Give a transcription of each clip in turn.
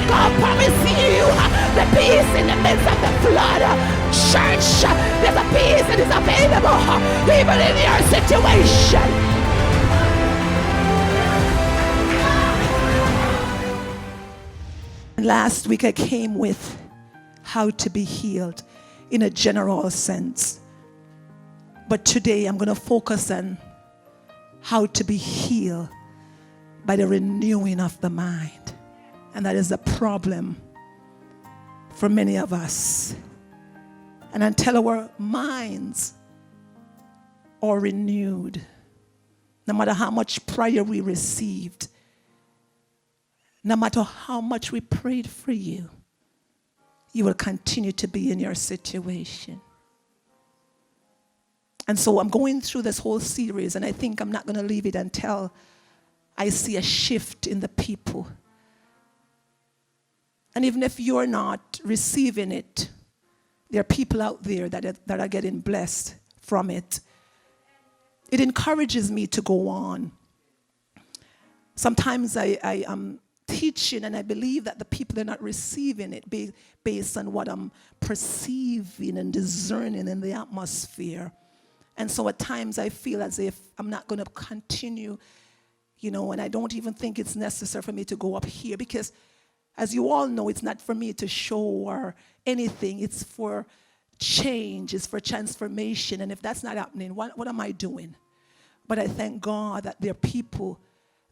God promised you the peace in the midst of the flood. Church, there's a peace that is available even in your situation. Last week I came with how to be healed in a general sense. But today I'm going to focus on how to be healed by the renewing of the mind. And that is a problem for many of us. And until our minds are renewed, no matter how much prayer we received, no matter how much we prayed for you, you will continue to be in your situation. And so I'm going through this whole series, and I think I'm not going to leave it until I see a shift in the people. And even if you're not receiving it, there are people out there that are getting blessed from it. It encourages me to go on. Sometimes I am teaching, and I believe that the people are not receiving it based on what I'm perceiving and discerning in the atmosphere. And so at times I feel as if I'm not going to continue, and I don't even think it's necessary for me to go up here, because as you all know, it's not for me to show or anything. It's for change, it's for transformation. And if that's not happening, what am I doing? But I thank God that there are people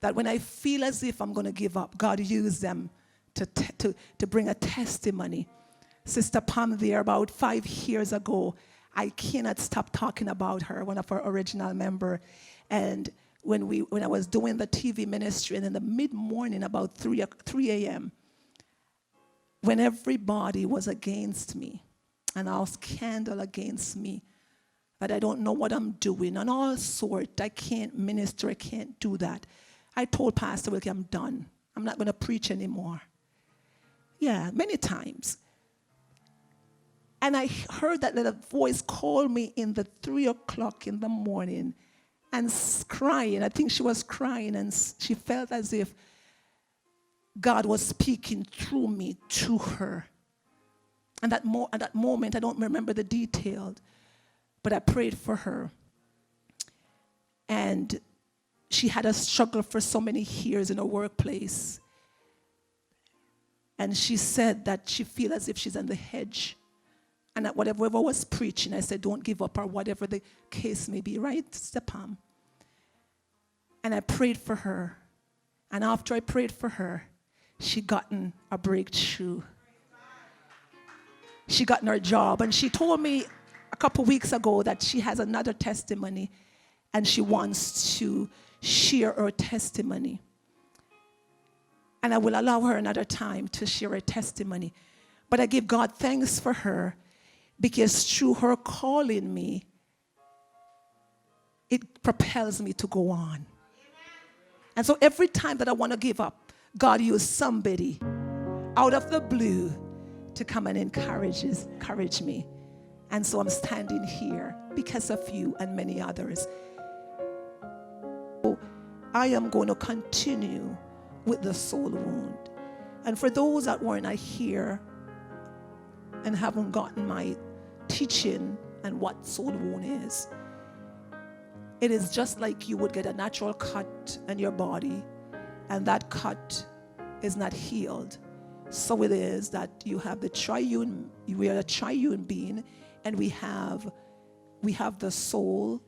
that when I feel as if I'm going to give up, God used them to bring a testimony. Sister Pam there, about 5 years ago, I cannot stop talking about her, one of our original members. And when I was doing the TV ministry, and in the mid-morning, about 3 a.m., when everybody was against me, and all scandal against me, that I don't know what I'm doing, and all sort, I can't minister, I can't do that. I told Pastor Wilkie, I'm done. I'm not going to preach anymore. Yeah, many times. And I heard that little voice call me in the 3 o'clock in the morning and crying. I think she was crying, and she felt as if God was speaking through me to her. And at that moment, I don't remember the details, but I prayed for her. And she had a struggle for so many years in her workplace. And she said that she feels as if she's on the hedge. And that whatever was preaching, I said, don't give up, or whatever the case may be, right, Sister Pam? And I prayed for her. And after I prayed for her, she gotten a breakthrough. She gotten her job. And she told me a couple weeks ago that she has another testimony, and she wants to share her testimony. And I will allow her another time to share her testimony. But I give God thanks for her, because through her calling me, it propels me to go on. And so every time that I want to give up, God used somebody out of the blue to come and encourage me. And so I'm standing here because of you and many others. So I am going to continue with the soul wound. And for those that weren't here and haven't gotten my teaching and what soul wound is, it is just like you would get a natural cut in your body, and that cut is not healed. So it is that you have the triune, we are a triune being, and we have the soul,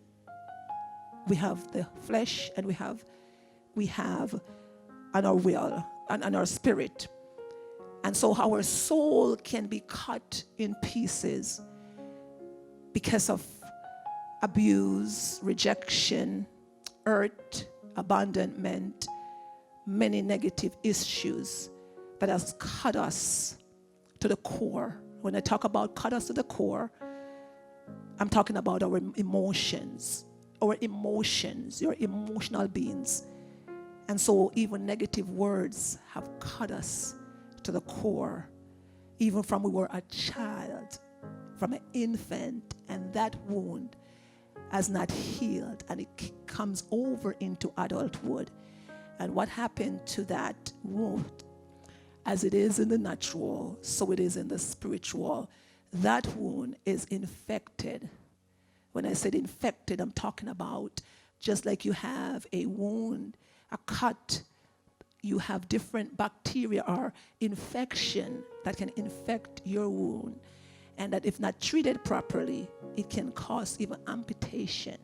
we have the flesh, and we have and our will and our spirit. And so our soul can be cut in pieces because of abuse, rejection, hurt, abandonment, many negative issues that has cut us to the core. When I talk about cut us to the core, I'm talking about our emotions. Our emotions, your emotional beings. And so even negative words have cut us to the core, even from we were a child, from an infant, and that wound has not healed, and it comes over into adulthood. And what happened to that wound? as it is in the natural, so it is in the spiritual. That wound is infected. When I said infected, I'm talking about just like you have a wound, a cut, you have different bacteria or infection that can infect your wound. And that if not treated properly, it can cause even amputation.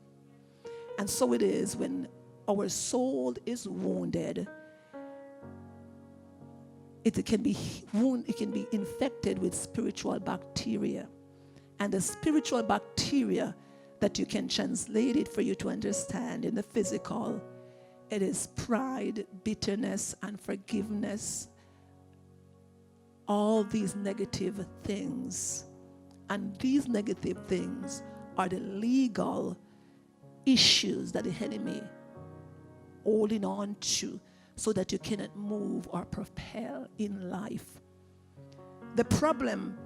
And so it is when our soul is wounded. It can be infected with spiritual bacteria. And the spiritual bacteria that you can translate it for you to understand in the physical, it is pride, bitterness, unforgiveness, all these negative things. And these negative things are the legal issues that the enemy holding on to so that you cannot move or propel in life. The problem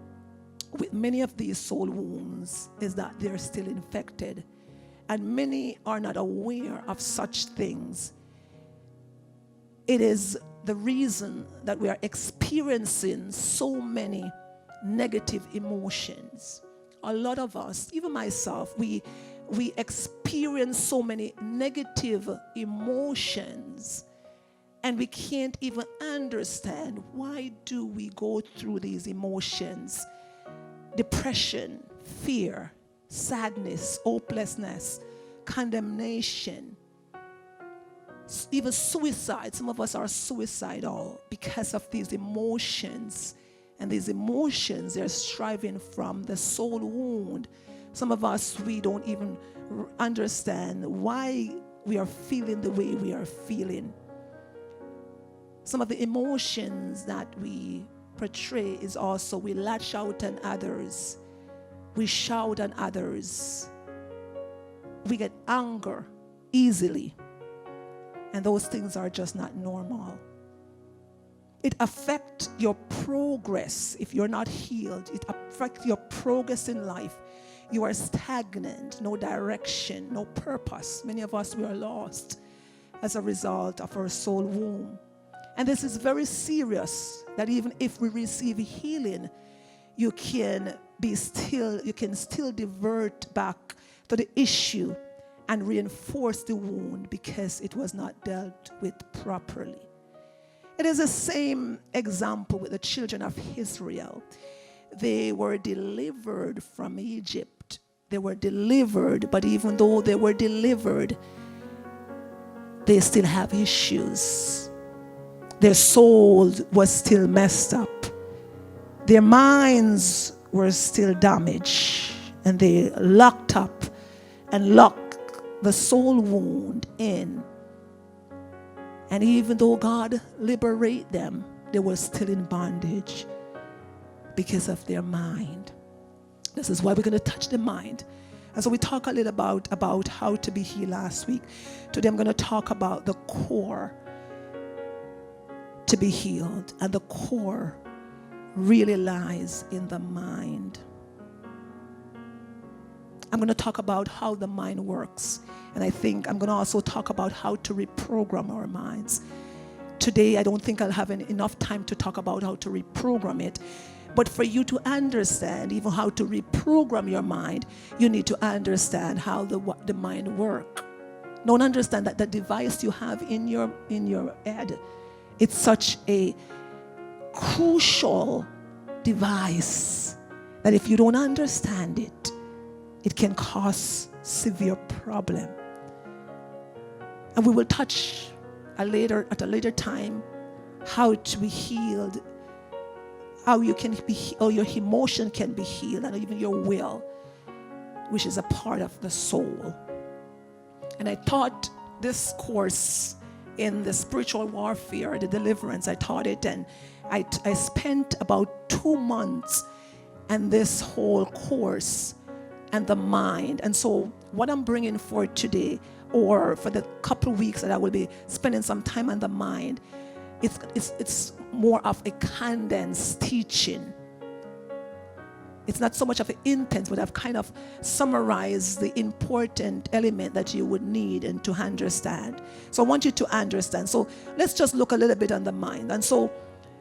with many of these soul wounds is that they're still infected, and many are not aware of such things. It is the reason that we are experiencing so many negative emotions. A lot of us, even myself, we experience so many negative emotions, and we can't even understand why do we go through these emotions. Depression, fear, sadness, hopelessness, condemnation, even suicide. Some of us are suicidal because of these emotions. And these emotions, they're striving from the soul wound. Some of us, we don't even understand why we are feeling the way we are feeling. Some of the emotions that we portray is also we lash out on others. We shout on others. We get anger easily. And those things are just not normal. It affects your progress if you're not healed. It affects your progress in life. You are stagnant, no direction, no purpose. Many of us, we are lost as a result of our soul wound. And this is very serious, that even if we receive healing, you can still divert back to the issue and reinforce the wound because it was not dealt with properly. It is the same example with the children of Israel. They were delivered from Egypt. They were delivered, but even though they were delivered, they still have issues. Their soul was still messed up. Their minds were still damaged, and they locked up and locked the soul wound in. And even though God liberated them, they were still in bondage because of their mind. This is why we're going to touch the mind. And so we talked a little about how to be healed last week. Today I'm going to talk about the core to be healed. And the core really lies in the mind. I'm going to talk about how the mind works. And I think I'm going to also talk about how to reprogram our minds. Today, I don't think I'll have enough time to talk about how to reprogram it. But for you to understand even how to reprogram your mind, you need to understand how the mind works. Don't understand that the device you have in your head, it's such a crucial device that if you don't understand it, it can cause severe problem. And we will touch at a later time how to be healed, how your emotion can be healed, and even your will, which is a part of the soul. And I taught this course in the spiritual warfare, the deliverance. I taught it, and I spent about 2 months and this whole course and the mind. And so what I'm bringing for today, or for the couple of weeks that I will be spending some time on the mind, it's more of a condensed teaching. It's not so much of an intense, but I've kind of summarized the important element that you would need and to understand. So I want you to understand. So let's just look a little bit on the mind. And so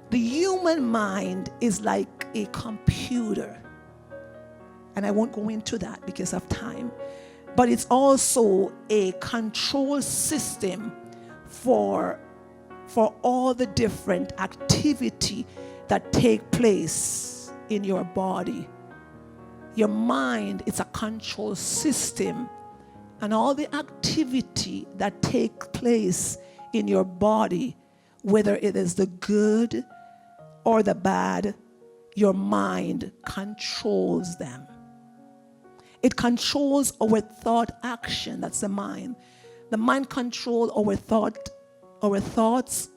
The human mind is like a computer. And I won't go into that because of time. But it's also a control system for all the different activity that take place in your body. Your mind is a control system, and all the activity that take place in your body, whether it is the good or the bad, your mind controls them. It controls our thought action. That's the mind. The mind controls our thoughts.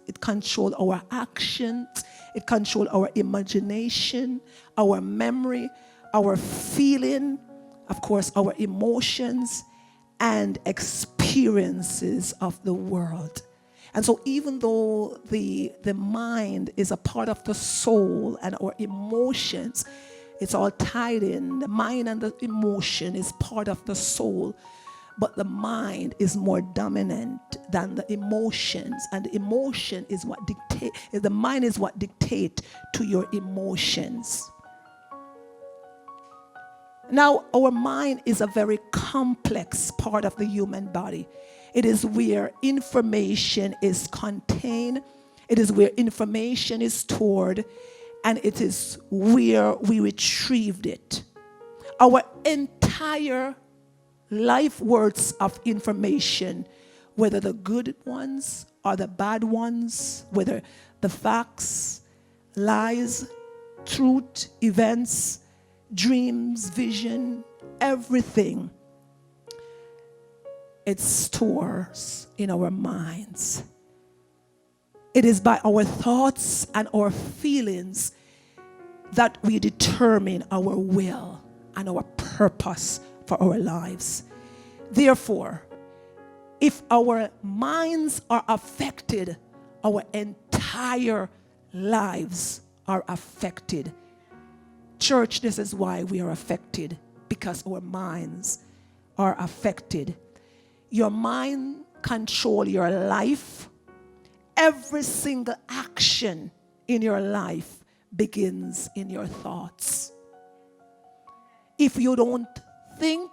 It controls our actions. It controls our imagination, our memory, our feeling, of course, our emotions and experiences of the world. And so even though the mind is a part of the soul and our emotions, it's all tied in. The mind and the emotion is part of the soul, but the mind is more dominant than the emotions, and the emotion is what dictate. The mind is what dictate to your emotions. Now, our mind is a very complex part of the human body. It is where information is contained. It is where information is stored, and it is where we retrieved it. Our entire life words of information, whether the good ones or the bad ones, whether the facts, lies, truth, events, dreams, vision, everything, it stores in our minds. It is by our thoughts and our feelings that we determine our will and our purpose for our lives. Therefore, if our minds are affected, our entire lives are affected. Church, this is why we are affected, because our minds are affected. Your mind controls your life. Every single action in your life begins in your thoughts. If you don't think,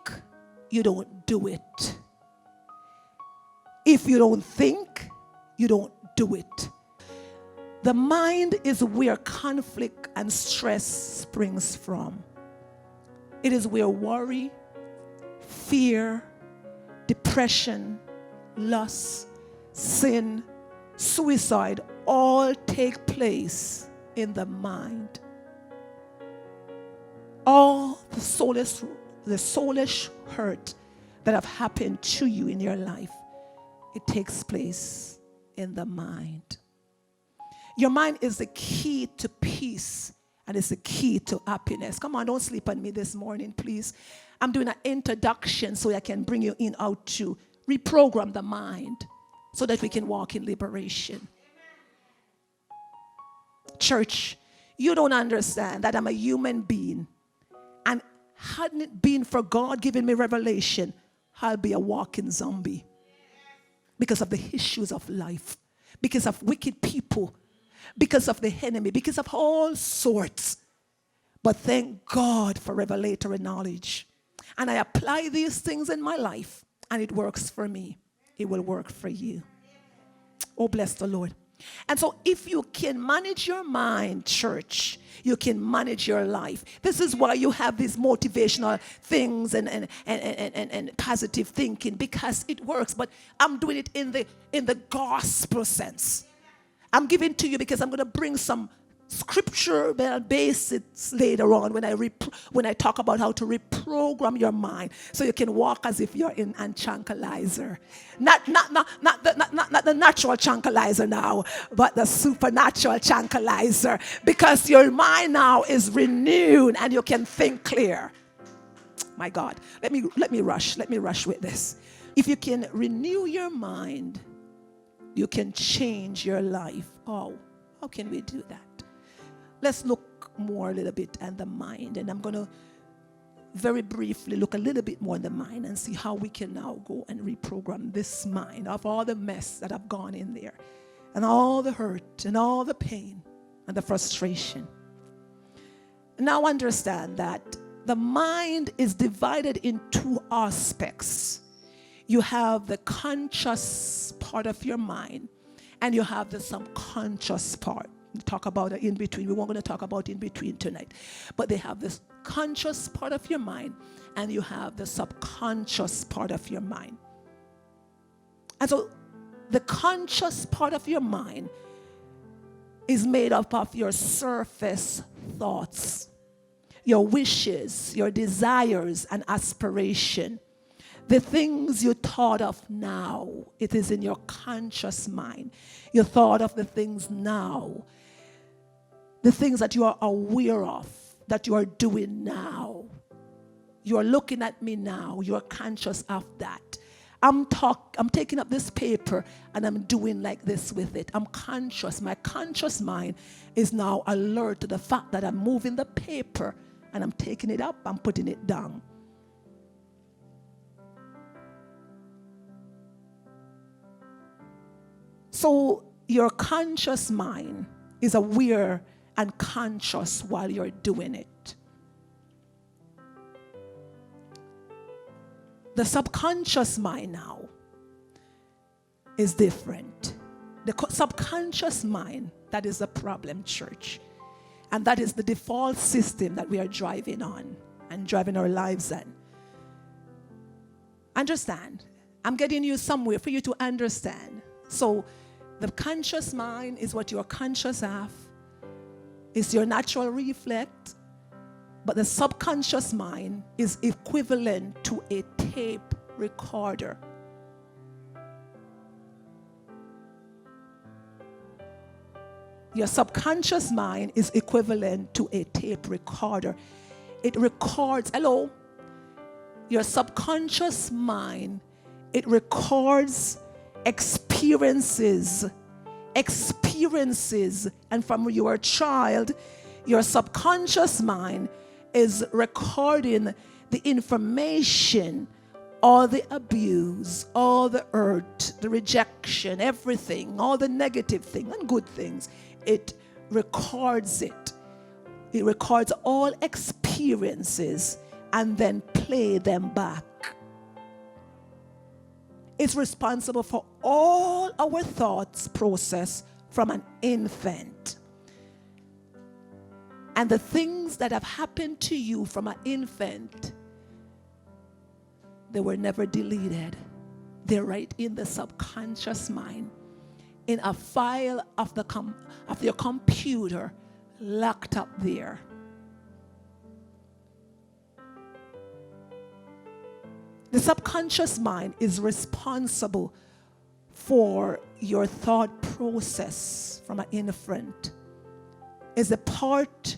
you don't do it. If you don't think, you don't do it. The mind is where conflict and stress springs from. It is where worry, fear, depression, lust, sin, suicide all take place in the mind. All the soulish hurt that have happened to you in your life, it takes place in the mind. Your mind is the key to peace, and it's the key to happiness. Come on, don't sleep on me this morning, please. I'm doing an introduction so I can bring you in out to reprogram the mind so that we can walk in liberation. Church, you don't understand that I'm a human being, and hadn't it been for God giving me revelation, I'll be a walking zombie because of the issues of life, because of wicked people, because of the enemy, because of all sorts. But thank God for revelatory knowledge. And I apply these things in my life, and it works for me. It will work for you. Oh, bless the Lord. And so if you can manage your mind, church, you can manage your life. This is why you have these motivational things and positive thinking, because it works. But I'm doing it in the gospel sense. I'm giving to you because I'm going to bring some scripture basics later on when I talk about how to reprogram your mind so you can walk as if you're in a tranquilizer. Not the natural tranquilizer now, but the supernatural tranquilizer, because your mind now is renewed and you can think clear. My God, let me rush with this. If you can renew your mind, you can change your life. Oh, how can we do that? Let's look more a little bit at the mind, and I'm going to very briefly look a little bit more at the mind and see how we can now go and reprogram this mind of all the mess that have gone in there and all the hurt and all the pain and the frustration. Now understand that the mind is divided in two aspects. You have the conscious part of your mind, and you have the subconscious part. We talk about it in between. We weren't going to talk about in between tonight. But they have this conscious part of your mind, and you have the subconscious part of your mind. And so the conscious part of your mind is made up of your surface thoughts, your wishes, your desires, and aspiration. The things you thought of now, it is in your conscious mind. You thought of the things now, the things that you are aware of, that you are doing now. You are looking at me now. You are conscious of that. I'm taking up this paper and I'm doing like this with it. I'm conscious. My conscious mind is now alert to the fact that I'm moving the paper and I'm taking it up, I'm putting it down. So your conscious mind is aware and conscious while you're doing it. The subconscious mind now is different. The subconscious mind, that is the problem, church. And that is the default system that we are driving on and driving our lives on. Understand? I'm getting you somewhere for you to understand. So the conscious mind is what you are conscious of. It's your natural reflex. But the subconscious mind is equivalent to a tape recorder. Your subconscious mind is equivalent to a tape recorder. It records, hello, your subconscious mind, it records experiences. And from when you were a child, your subconscious mind is recording the information, all the abuse, all the hurt, the rejection, everything, all the negative things and good things. It records it. It records all experiences and then play them back. It's responsible for all our thoughts process from an infant. And the things that have happened to you from an infant, they were never deleted. They're right in the subconscious mind, in a file of your computer, locked up there. The subconscious mind is responsible for your thought process from an infant. It's a part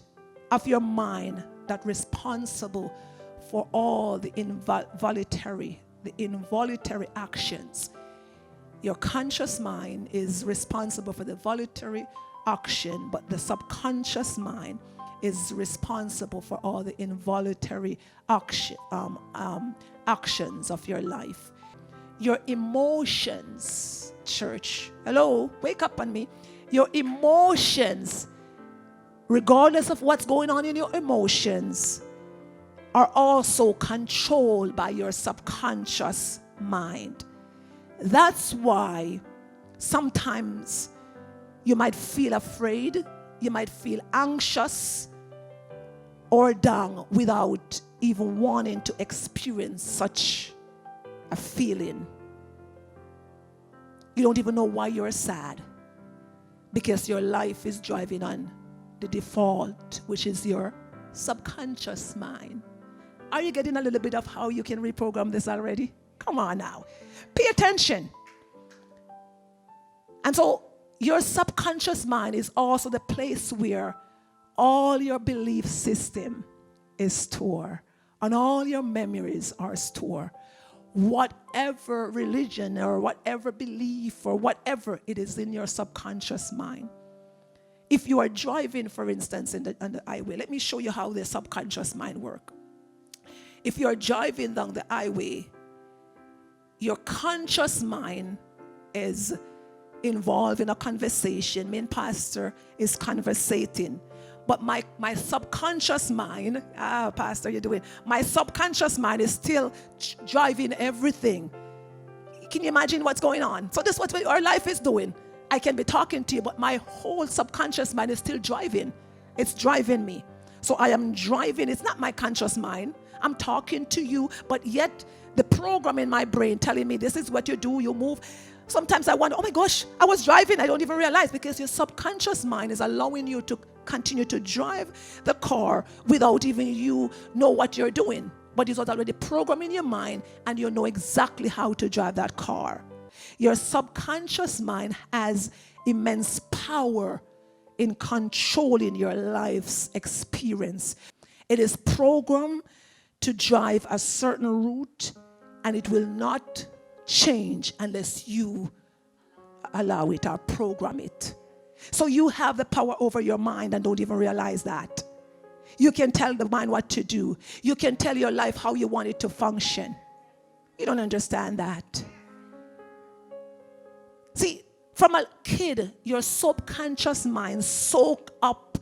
of your mind that's responsible for all the involuntary actions. Your conscious mind is responsible for the voluntary action, but the subconscious mind is responsible for all the involuntary actions of your life. Your emotions, church, hello, wake up on me. Your emotions, regardless of what's going on in your emotions, are also controlled by your subconscious mind. That's why sometimes you might feel afraid, you might feel anxious or down without even wanting to experience such a feeling. You don't even know why you're sad, because your life is driving on the default, which is your subconscious mind. Are you getting a little bit of how you can reprogram this already? Come on now. Pay attention. And so your subconscious mind is also the place where all your belief system is stored and all your memories are stored. Whatever religion or whatever belief or whatever, it is in your subconscious mind. If you are driving, for instance, on the highway, let me show you how the subconscious mind works. If you are driving down the highway, your conscious mind is involved in a conversation. Me and Pastor is conversating. But my subconscious mind, Pastor, you're doing, my subconscious mind is still driving everything. Can you imagine what's going on? So this is what our life is doing. I can be talking to you, but my whole subconscious mind is still driving. It's driving me. So I am driving. It's not my conscious mind. I'm talking to you, but yet the program in my brain telling me this is what you do, you move. Sometimes I wonder, oh my gosh, I was driving. I don't even realize, because your subconscious mind is allowing you to continue to drive the car without even you know what you're doing. But it's already programmed in your mind, and you know exactly how to drive that car. Your subconscious mind has immense power in controlling your life's experience. It is programmed to drive a certain route, and it will not change unless you allow it or program it. So you have the power over your mind and don't even realize that. You can tell the mind what to do. You can tell your life how you want it to function. You don't understand that. See, from a kid, your subconscious mind soaks up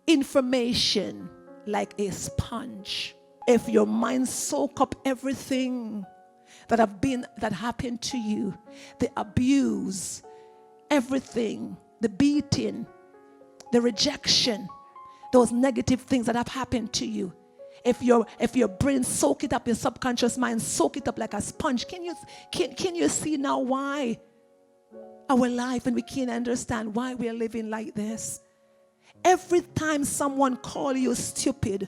information like a sponge. If your mind soaks up everything that happened to you, the abuse, everything, the beating, the rejection, those negative things that have happened to you. If your brain soak it up, your subconscious mind soak it up like a sponge. Can you see now why our life, and we can't understand why we are living like this? Every time someone calls you stupid,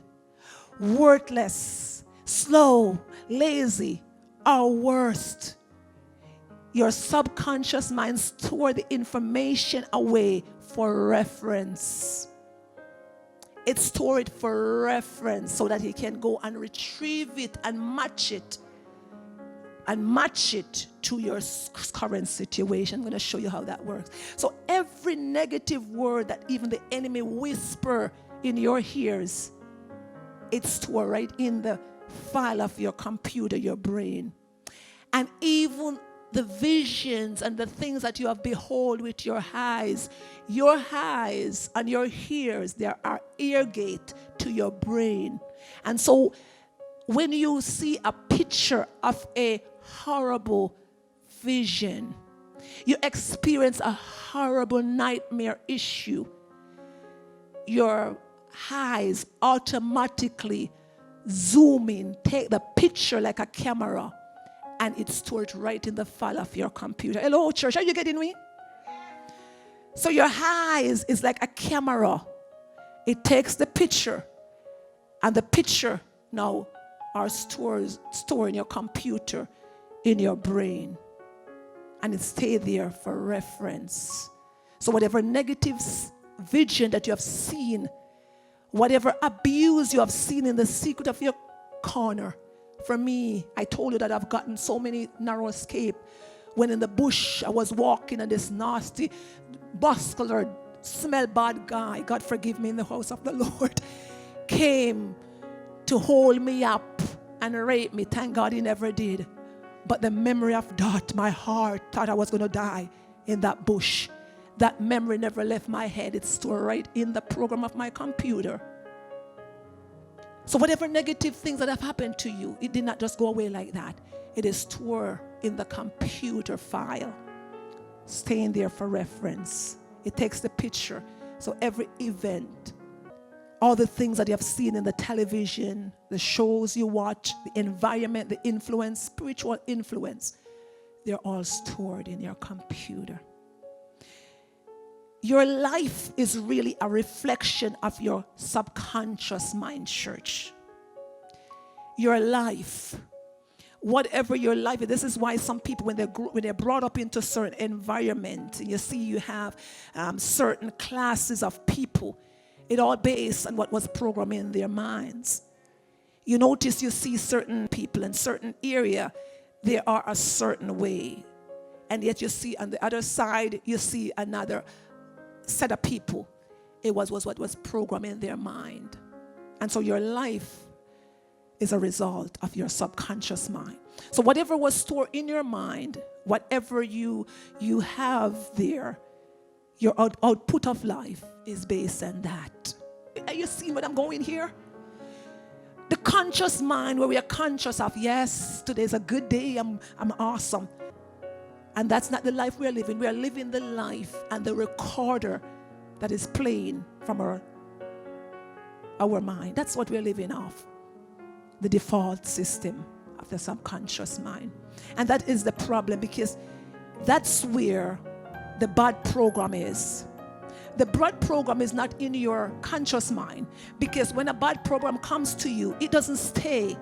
worthless, slow, lazy, or worst, your subconscious mind stores the information away for reference. It stores it for reference so that he can go and retrieve it and match it to your current situation. I'm going to show you how that works. So every negative word that even the enemy whisper in your ears, it's stored right in the file of your computer, your brain. And even the visions and the things that you have behold with your eyes and your ears, there are ear gate to your brain. And so when you see a picture of a horrible vision, you experience a horrible nightmare issue, your eyes automatically zoom in, take the picture like a camera, and it's stored right in the file of your computer. Hello, church, are you getting me? So your eyes is like a camera. It takes the picture, and the picture now are stored in your computer, in your brain, and it stays there for reference. So whatever negative vision that you have seen, whatever abuse you have seen in the secret of your corner. For me, I told you that I've gotten so many narrow escape. When in the bush, I was walking and this nasty, muscular, smell bad guy, God forgive me, in the house of the Lord, came to hold me up and rape me. Thank God he never did. But the memory of that, my heart thought I was going to die in that bush. That memory never left my head. It's stored right in the program of my computer. So whatever negative things that have happened to you, it did not just go away like that. It is stored in the computer file, staying there for reference. It takes the picture. So every event, all the things that you have seen in the television, the shows you watch, the environment, the influence, spiritual influence, they're all stored in your computer. Your life is really a reflection of your subconscious mind, church. Your life, whatever your life is, this is why some people, when they're brought up into certain environment, and you see you have certain classes of people, it all based on what was programmed in their minds. You notice you see certain people in certain area, they are a certain way. And yet you see on the other side, you see another set of people. It was what was programmed in their mind. And so your life is a result of your subconscious mind. So whatever was stored in your mind, whatever you have there, your output of life is based on that. Are you seeing what I'm going here? The conscious mind, where we are conscious of, yes, today's a good day, I'm awesome. And that's not the life we are living. We are living the life and the recorder that is playing from our mind. That's what we're living off. The default system of the subconscious mind. And that is the problem, because that's where the bad program is. The bad program is not in your conscious mind, because when a bad program comes to you, it doesn't stay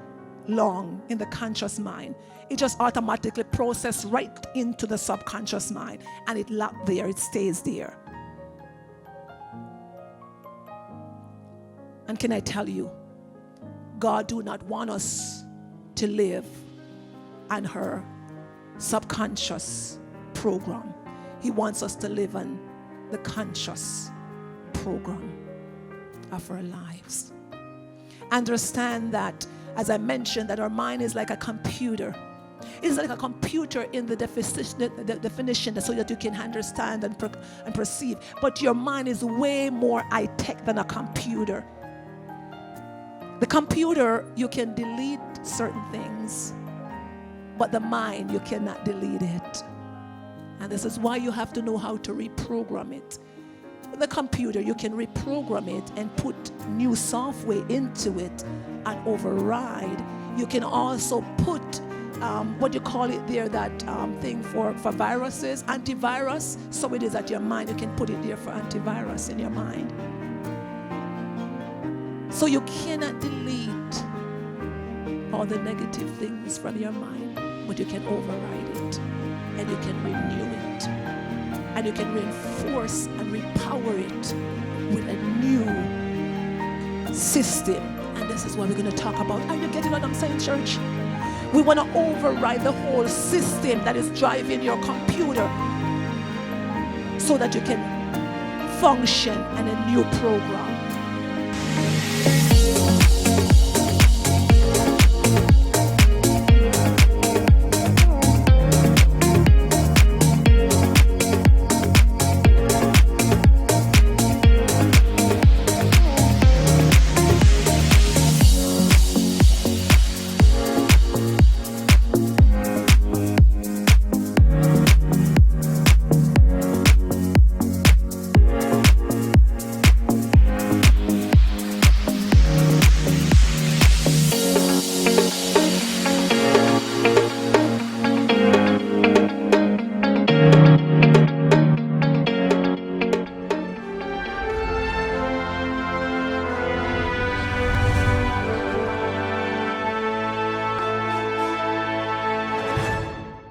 long in the conscious mind. It just automatically processes right into the subconscious mind, and it locked there, it stays there. And can I tell you, God do not want us to live on her subconscious program. He wants us to live on the conscious program of our lives. Understand that, as I mentioned, that our mind is like a computer. It's like a computer in the definition, so that you can understand and perceive. But your mind is way more high-tech than a computer. The computer, you can delete certain things, but the mind, you cannot delete it. And this is why you have to know how to reprogram it. The computer, you can reprogram it and put new software into it and override. You can also put, what you call it there, that thing for viruses, antivirus. So it is at your mind. You can put it there for antivirus in your mind. So you cannot delete all the negative things from your mind, but you can override it, and you can renew it, and you can reinforce and repower it with a new system. And this is what we're going to talk about. Are you getting what I'm saying, church? We want to override the whole system that is driving your computer so that you can function in a new program.